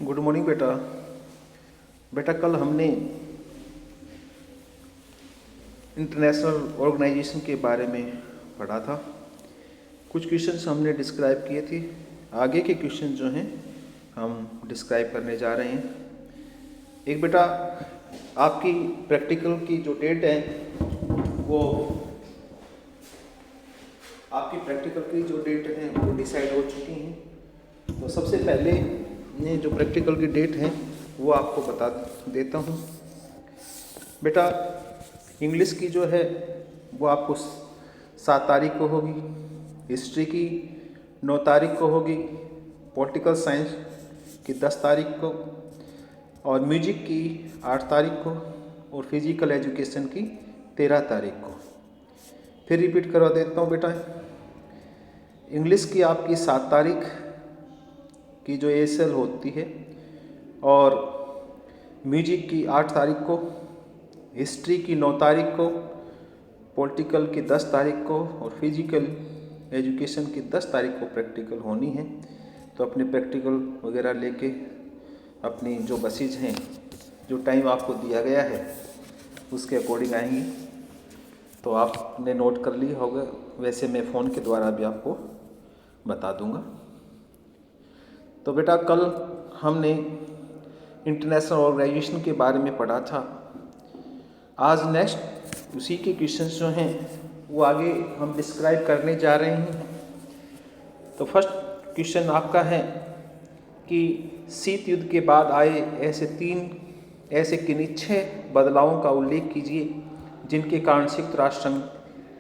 Good morning बेटा। बेटा कल हमने इंटरनेशनल ऑर्गेनाइजेशन के बारे में पढ़ा था। कुछ क्वेश्चंस हमने डिस्क्राइब किए थे। आगे के क्वेश्चन जो हैं हम डिस्क्राइब करने जा रहे हैं। एक बेटा आपकी प्रैक्टिकल की जो डेट है वो डिसाइड हो चुकी हैं। तो सबसे पहले ये जो प्रैक्टिकल की डेट है वो आपको बता देता हूँ। बेटा इंग्लिश की जो है वो आपको 7 तारीख को होगी, हिस्ट्री की 9 तारीख को होगी, पॉलिटिकल साइंस की 10 तारीख को और म्यूजिक की 8 तारीख को और फिजिकल एजुकेशन की 13 तारीख को। फिर रिपीट करवा देता हूँ बेटा। इंग्लिश की आपकी 7 तारीख की जो ASL होती है और म्यूजिक की 8 तारीख को, हिस्ट्री की 9 तारीख को, पॉलिटिकल की 10 तारीख को और फिजिकल एजुकेशन की 10 तारीख को प्रैक्टिकल होनी है। तो अपने प्रैक्टिकल वगैरह लेके अपनी जो बसेज हैं, जो टाइम आपको दिया गया है उसके अकॉर्डिंग आएंगी। तो आपने नोट कर लिया होगा, वैसे मैं फ़ोन के द्वारा भी आपको बता दूंगा। तो बेटा कल हमने इंटरनेशनल ऑर्गेनाइजेशन के बारे में पढ़ा था। आज नेक्स्ट उसी के क्वेश्चंस जो हैं वो आगे हम डिस्क्राइब करने जा रहे हैं। तो फर्स्ट क्वेश्चन आपका है कि शीत युद्ध के बाद आए ऐसे किन्हीं 6 बदलावों का उल्लेख कीजिए जिनके कारण संयुक्त राष्ट्र संघ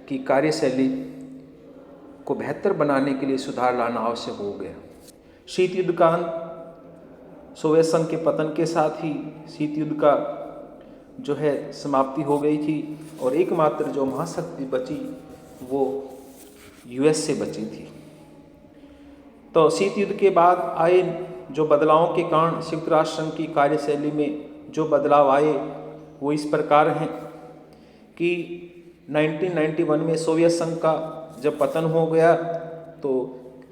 की कार्यशैली को बेहतर बनाने के लिए सुधार लाना आवश्यक हो गया। शीत युद्ध का अंत, सोवियत संघ के पतन के साथ ही शीत युद्ध का जो है समाप्ति हो गई थी और एकमात्र जो महाशक्ति बची वो US से बची थी। तो शीत युद्ध के बाद आए जो बदलावों के कारण संयुक्त राष्ट्र संघ की कार्यशैली में जो बदलाव आए वो इस प्रकार हैं कि 1991 में सोवियत संघ का जब पतन हो गया तो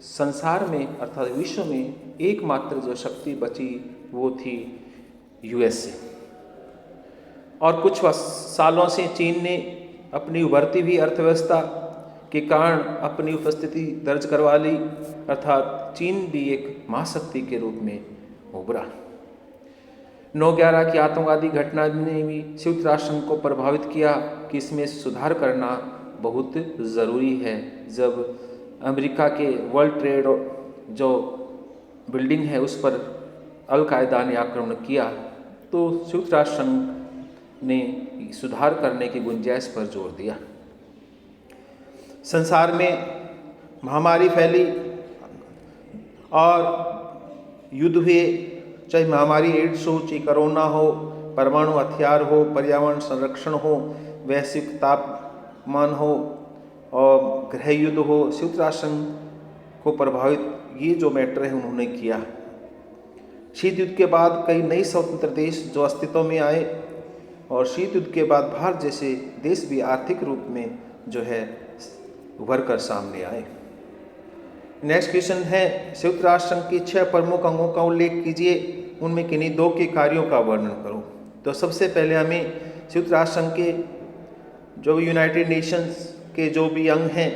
संसार में अर्थात विश्व में एकमात्र जो शक्ति बची वो थी USA। और कुछ सालों से चीन ने अपनी उभरती हुई अर्थव्यवस्था के कारण अपनी उपस्थिति दर्ज करवा ली, अर्थात चीन भी एक महाशक्ति के रूप में उभरा। 9/11 की आतंकवादी घटना ने भी संयुक्त राष्ट्र संघ को प्रभावित किया कि इसमें सुधार करना बहुत ज़रूरी है। जब अमेरिका के वर्ल्ड ट्रेड जो बिल्डिंग है उस पर अल-कायदा ने आक्रमण किया तो संयुक्त राष्ट्र संघ ने सुधार करने की गुंजाइश पर जोर दिया। संसार में महामारी फैली और युद्ध हुए, चाहे महामारी एड्स हो, चाहे कोरोना हो, परमाणु हथियार हो, पर्यावरण संरक्षण हो, वैश्विक तापमान हो और गृह युद्ध हो, संयुक्त राष्ट्र संघ को प्रभावित ये जो मैटर है उन्होंने किया। शीत युद्ध के बाद कई नए स्वतंत्र देश जो अस्तित्व में आए और शीत युद्ध के बाद भारत जैसे देश भी आर्थिक रूप में जो है उभर कर सामने आए। नेक्स्ट क्वेश्चन है संयुक्त राष्ट्र संघ के 6 प्रमुख अंगों का उल्लेख कीजिए, उनमें किन्हीं 2 के कार्यों का वर्णन करो। तो सबसे पहले हमें संयुक्त राष्ट्र संघ के जो यूनाइटेड नेशंस के जो भी अंग हैं,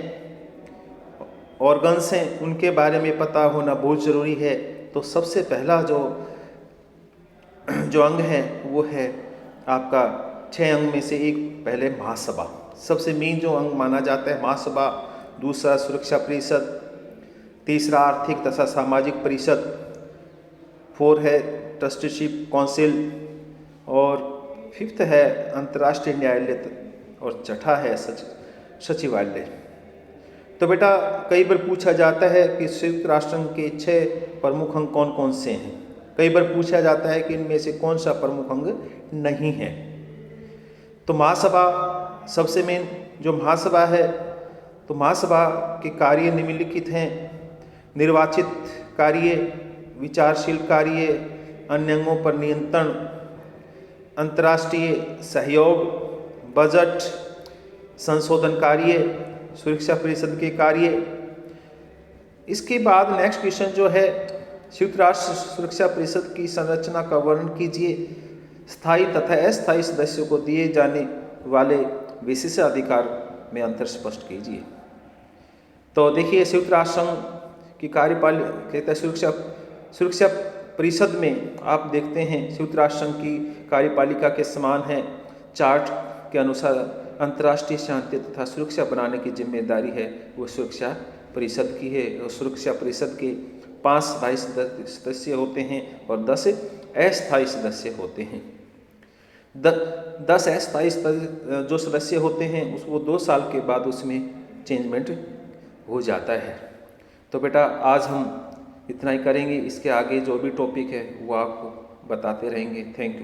ऑर्गन्स हैं, उनके बारे में पता होना बहुत ज़रूरी है। तो सबसे पहला जो अंग है वो है आपका 6 अंग में से एक पहले महासभा। सबसे मेन जो अंग माना जाता है महासभा, दूसरा सुरक्षा परिषद, तीसरा आर्थिक तथा सामाजिक परिषद, 4 है ट्रस्टीशिप काउंसिल और 5th है अंतर्राष्ट्रीय न्यायालय और 6ठा है सचिवालय। तो बेटा कई बार पूछा जाता है कि संयुक्त राष्ट्र संघ के 6 प्रमुख अंग कौन कौन से हैं। कई बार पूछा जाता है कि इनमें से कौन सा प्रमुख अंग नहीं है। तो महासभा सबसे मेन जो महासभा है, तो महासभा के कार्य निम्नलिखित हैं: निर्वाचित कार्य, विचारशील कार्य, अन्य अंगों पर नियंत्रण, अंतर्राष्ट्रीय सहयोग, बजट, संशोधन कार्य, सुरक्षा परिषद के कार्य। इसके बाद नेक्स्ट क्वेश्चन जो है संयुक्त राष्ट्र सुरक्षा परिषद की संरचना का वर्णन कीजिए। स्थायी तथा अस्थायी सदस्यों को दिए जाने वाले विशेषाधिकार में अंतर स्पष्ट कीजिए। तो देखिए, संयुक्त राष्ट्र संघ की कार्यपालिका सुरक्षा परिषद में आप देखते हैं संयुक्त राष्ट्र संघ की कार्यपालिका के समान है। चार्ट के अनुसार अंतर्राष्ट्रीय शांति तथा सुरक्षा बनाने की जिम्मेदारी है वो सुरक्षा परिषद की है। और सुरक्षा परिषद के 5 स्थायी सदस्य होते हैं और 10 अस्थायी सदस्य होते हैं। 10 अस्थायी जो सदस्य होते हैं उसको 2 साल के बाद उसमें चेंजमेंट हो जाता है। तो बेटा आज हम इतना ही करेंगे, इसके आगे जो भी टॉपिक है वो आपको बताते रहेंगे। Thank you.